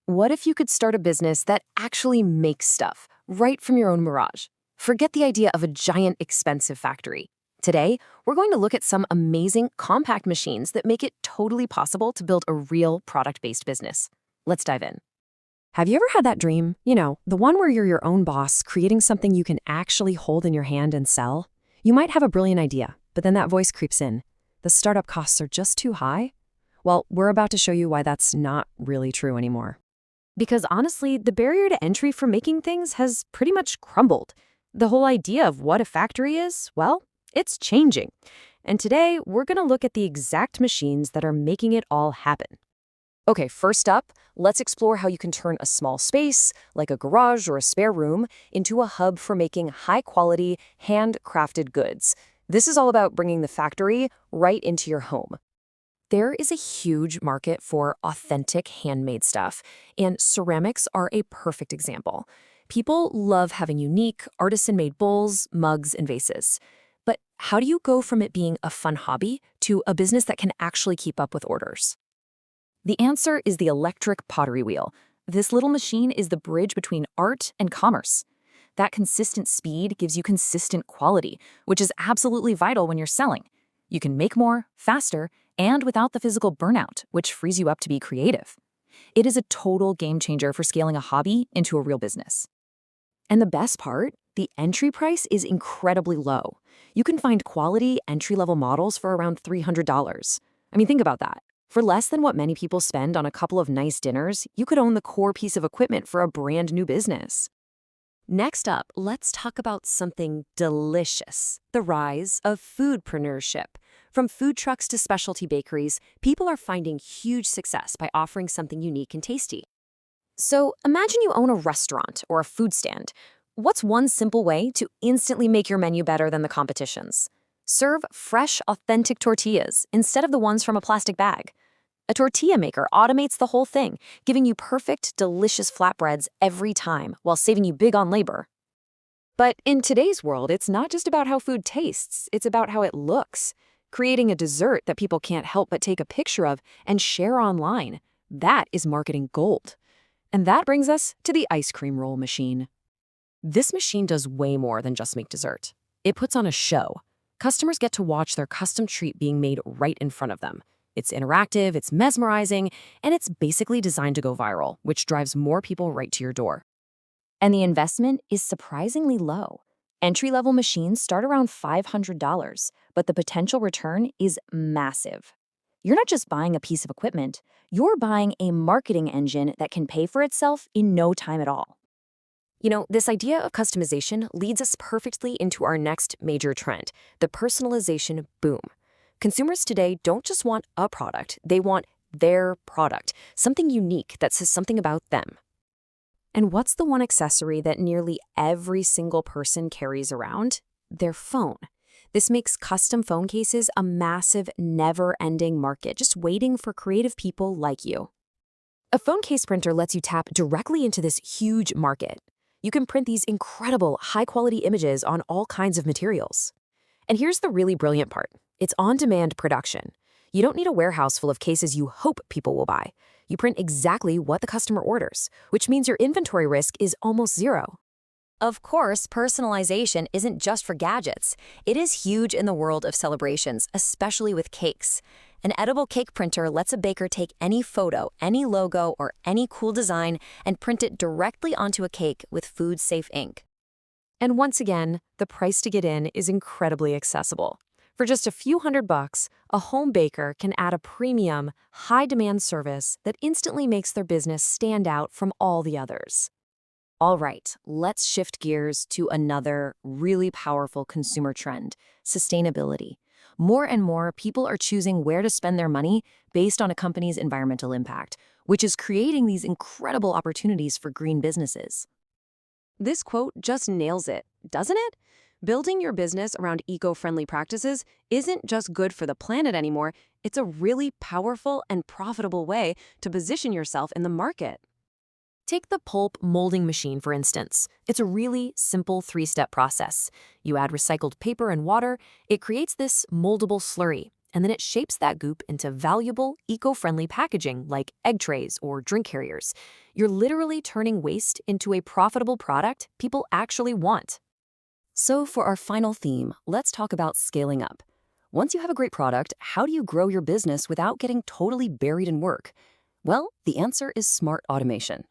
What if you could start a business that actually makes stuff right from your own garage? Forget the idea of a giant, expensive factory. Today, we're going to look at some amazing compact machines that make it totally possible to build a real product-based business. Let's dive in. Have you ever had that dream? The one where you're your own boss, creating something you can actually hold in your hand and sell? You might have a brilliant idea, but then that voice creeps in. The startup costs are just too high? Well, we're about to show you why that's not really true anymore. Because honestly, the barrier to entry for making things has pretty much crumbled. The whole idea of what a factory is, well, it's changing. And today, we're going to look at the exact machines that are making it all happen. Okay, first up, let's explore how you can turn a small space, like a garage or a spare room, into a hub for making high-quality, handcrafted goods. This is all about bringing the factory right into your home. There is a huge market for authentic handmade stuff, and ceramics are a perfect example. People love having unique, artisan-made bowls, mugs, and vases. But how do you go from it being a fun hobby to a business that can actually keep up with orders? The answer is the electric pottery wheel. This little machine is the bridge between art and commerce. That consistent speed gives you consistent quality, which is absolutely vital when you're selling. You can make more, faster, and without the physical burnout, which frees you up to be creative. It is a total game changer for scaling a hobby into a real business. And the best part, the entry price is incredibly low. You can find quality entry-level models for around $300. I mean, think about that. For less than what many people spend on a couple of nice dinners, you could own the core piece of equipment for a brand new business. Next up, let's talk about something delicious, the rise of foodpreneurship. From food trucks to specialty bakeries, people are finding huge success by offering something unique and tasty. So imagine you own a restaurant or a food stand. What's one simple way to instantly make your menu better than the competition's? Serve fresh, authentic tortillas instead of the ones from a plastic bag. A tortilla maker automates the whole thing, giving you perfect, delicious flatbreads every time while saving you big on labor. But in today's world, it's not just about how food tastes, it's about how it looks. Creating a dessert that people can't help but take a picture of and share online, that is marketing gold. And that brings us to the ice cream roll machine. This machine does way more than just make dessert. It puts on a show. Customers get to watch their custom treat being made right in front of them. It's interactive, it's mesmerizing, and it's basically designed to go viral, which drives more people right to your door. And the investment is surprisingly low. Entry-level machines start around $500, but the potential return is massive. You're not just buying a piece of equipment, you're buying a marketing engine that can pay for itself in no time at all. This idea of customization leads us perfectly into our next major trend, the personalization boom. Consumers today don't just want a product, they want their product, something unique that says something about them. And what's the one accessory that nearly every single person carries around? Their phone. This makes custom phone cases a massive, never-ending market, just waiting for creative people like you. A phone case printer lets you tap directly into this huge market. You can print these incredible, high-quality images on all kinds of materials. And here's the really brilliant part. It's on-demand production. You don't need a warehouse full of cases you hope people will buy. You print exactly what the customer orders, which means your inventory risk is almost zero. Of course, personalization isn't just for gadgets. It is huge in the world of celebrations, especially with cakes. An edible cake printer lets a baker take any photo, any logo, or any cool design and print it directly onto a cake with food-safe ink. And once again, the price to get in is incredibly accessible. For just a few $100, a home baker can add a premium, high-demand service that instantly makes their business stand out from all the others. All right, let's shift gears to another really powerful consumer trend, sustainability. More and more people are choosing where to spend their money based on a company's environmental impact, which is creating these incredible opportunities for green businesses. This quote just nails it, doesn't it? Building your business around eco-friendly practices isn't just good for the planet anymore, it's a really powerful and profitable way to position yourself in the market. Take the pulp molding machine, for instance. It's a really simple three-step process. You add recycled paper and water, it creates this moldable slurry. and then it shapes that goop into valuable, eco-friendly packaging like egg trays or drink carriers. You're literally turning waste into a profitable product people actually want. So for our final theme, let's talk about scaling up. Once you have a great product, how do you grow your business without getting totally buried in work? Well, the answer is smart automation.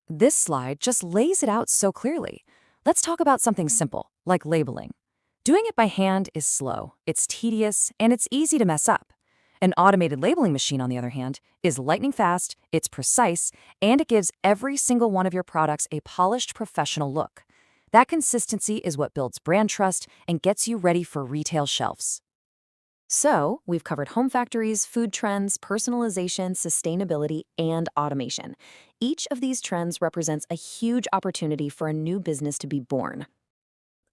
This slide just lays it out so clearly. Let's talk about something simple, like labeling. Doing it by hand is slow, it's tedious, and it's easy to mess up. An automated labeling machine, on the other hand, is lightning fast, it's precise, and it gives every single one of your products a polished, professional look. That consistency is what builds brand trust and gets you ready for retail shelves. So, we've covered home factories, food trends, personalization, sustainability, and automation. Each of these trends represents a huge opportunity for a new business to be born.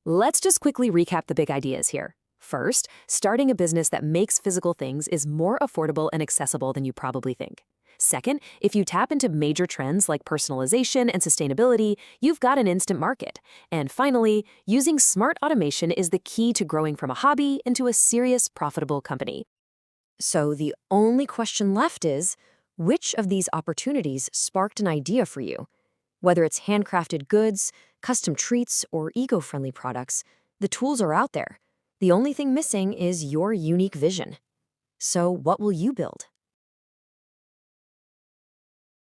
Let's just quickly recap the big ideas here. First, starting a business that makes physical things is more affordable and accessible than you probably think. Second, if you tap into major trends like personalization and sustainability, you've got an instant market. And finally, using smart automation is the key to growing from a hobby into a serious, profitable company. So the only question left is, which of these opportunities sparked an idea for you? Whether it's handcrafted goods, custom treats, or eco-friendly products, the tools are out there. The only thing missing is your unique vision. So what will you build?